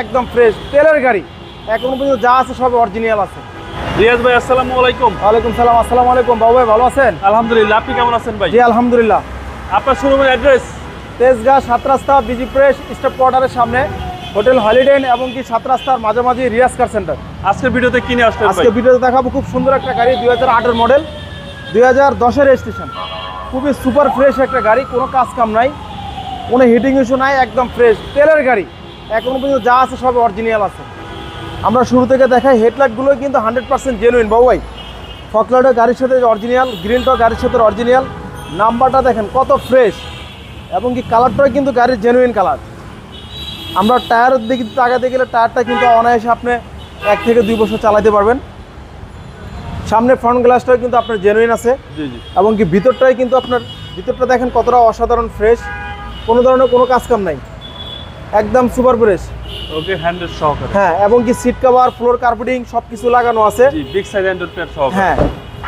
একদম ফ্রেশ তেলের গাড়ি এখনো পর্যন্ত যা আছে সব অরিজিনাল আছে। রিয়াজ ভাই আসসালামু আলাইকুম। ওয়ালাইকুম সালাম। আসসালামু আলাইকুম বাবু ভাই, ভালো আছেন? আলহামদুলিল্লাহ, আপনি কেমন আছেন ভাই? জি আলহামদুলিল্লাহ। আপনার শোরুমের অ্যাড্রেস? তেজগাঁ 7 রাস্তা বিজি প্রেস স্টপ কোয়ার্টারের সামনে হোটেল হলিডে ইন এবং কি 7 রাস্তার মাঝামাঝি রিয়াজ কার সেন্টার। আজকের ভিডিওতে কিনে আসলেন ভাই? আজকে ভিডিওতে দেখাবো খুব সুন্দর একটা গাড়ি, 2008 এর মডেল, 2010 এর রেজিস্ট্রেশন। খুবই সুপার ফ্রেশ একটা গাড়ি, কোনো কাজ কাম নাই, কোনো হিটিং ইস্যু নাই, একদম ফ্রেশ তেলের গাড়ি এখনো পর্যন্ত যা আছে সব অরিজিনাল আছে। আমরা শুরু থেকে দেখাই, হেডলাইটগুলো কিন্তু 100% জেনুইন বাবু ভাই। ফকলাইটও গাড়ির সাথে অরিজিনাল, গ্রিলটাও গাড়ির সাথে অরিজিনাল, নাম্বারটা দেখেন কত ফ্রেশ এবং কি কালারটাও কিন্তু গাড়ির জেনুইন কালার। আমরা টায়ারের দিকে তাকাতে গেলে টায়ারটা কিন্তু অনায়াসে আপনি 1 থেকে 2 বছর চালাতে পারবেন। সামনে ফ্রন্ট গ্লাসটাও কিন্তু আপনার জেনুইন আছে এবং কি ভিতরটাই কিন্তু আপনার ভিতরটা দেখেন কতটা অসাধারণ ফ্রেশ, কোনো ধরনের কোনো কাজ কাম নাই, একদম সুপার ফ্রেশ। ওকে, হ্যান্ডেল সহকারে। হ্যাঁ, এবং কি সিট কভার, ফ্লোর কার্পেটিং সব কিছু লাগানো আছে। জি, বিগ সাইজ অ্যান্ড্রয়েড প্যাড সহকারে। হ্যাঁ,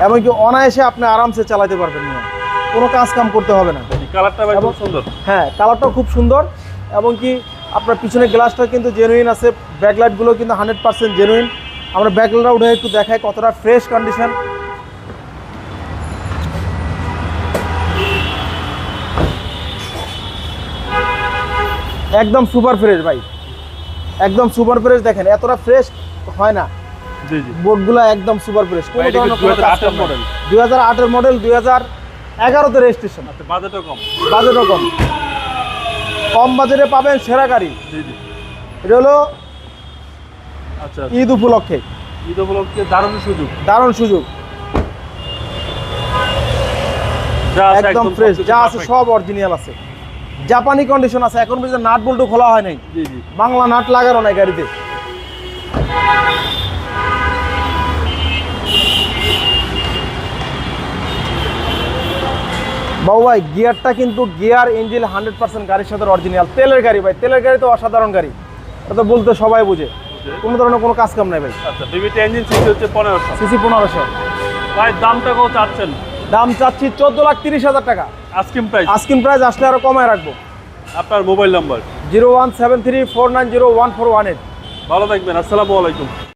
এবং কি অনায়াসে আপনি আরামসে চালাতে পারবেন না, কোনো কাজ কাম করতে হবে না। কালারটা ভাই খুব সুন্দর। হ্যাঁ, কালারটাও খুব সুন্দর এবং কি আপনার পিছনে গ্লাসটা কিন্তু জেনুইন আছে, ব্যাকলাইটগুলো কিন্তু 100% জেনুইন। আমরা ব্যাকলাইটটা উঠে একটু দেখাই কতটা ফ্রেশ কন্ডিশন। একদম সুপার ফ্রেশ ভাই, একদম সুপার ফ্রেশ। দেখেন এতটা ফ্রেশ হয় না। জি জি, বোর্ডগুলো একদম সুপার ফ্রেশ। কোনো ধরনের কোনো কাজ কাম মডেল, 2008 এর মডেল, 2011 তে রেজিস্ট্রেশন। আচ্ছা, বাজেটও কম। বাজেটও কম, কম বাজেটে পাবেন সেরা গাড়ি। জি জি, এটা হলো আচ্ছা, ঈদ উপলক্ষে ঈদ উপলক্ষে দারুণ সুযোগ। দারুণ সুযোগ, যা আছে একদম ফ্রেশ, যা আছে সব অরিজিনাল আছে, জাপানি কন্ডিশন আছে। এখন পর্যন্ত নাট বল্টু খোলা হয় নাই, জি জি, বাংলা নাট লাগানো নাই গাড়িতে। বাবু ভাই গিয়ারটা কিন্তু গিয়ার ইঞ্জিন 100% গাড়ির সাথে অরিজিনাল তেলের গাড়ি ভাই। তেলের গাড়ি তো অসাধারণ গাড়ি, এটা তো বলতে সবাই বুঝে, কোনো ধরনের কোনো কাজ কাম নাই ভাই। আচ্ছা, বিবিটি ইঞ্জিন সিসি হচ্ছে 1500 সিসি 1500। ভাই দামটা কত চাচ্ছেন? দাম চাচ্ছি 14,30,000 টাকা। Asking price? আস্কিং প্রাইস আসলে আরো কমায় রাখবো। আপনার মোবাইল নাম্বার? 01734901418। ভালো থাকবেন, আসসালামু আলাইকুম।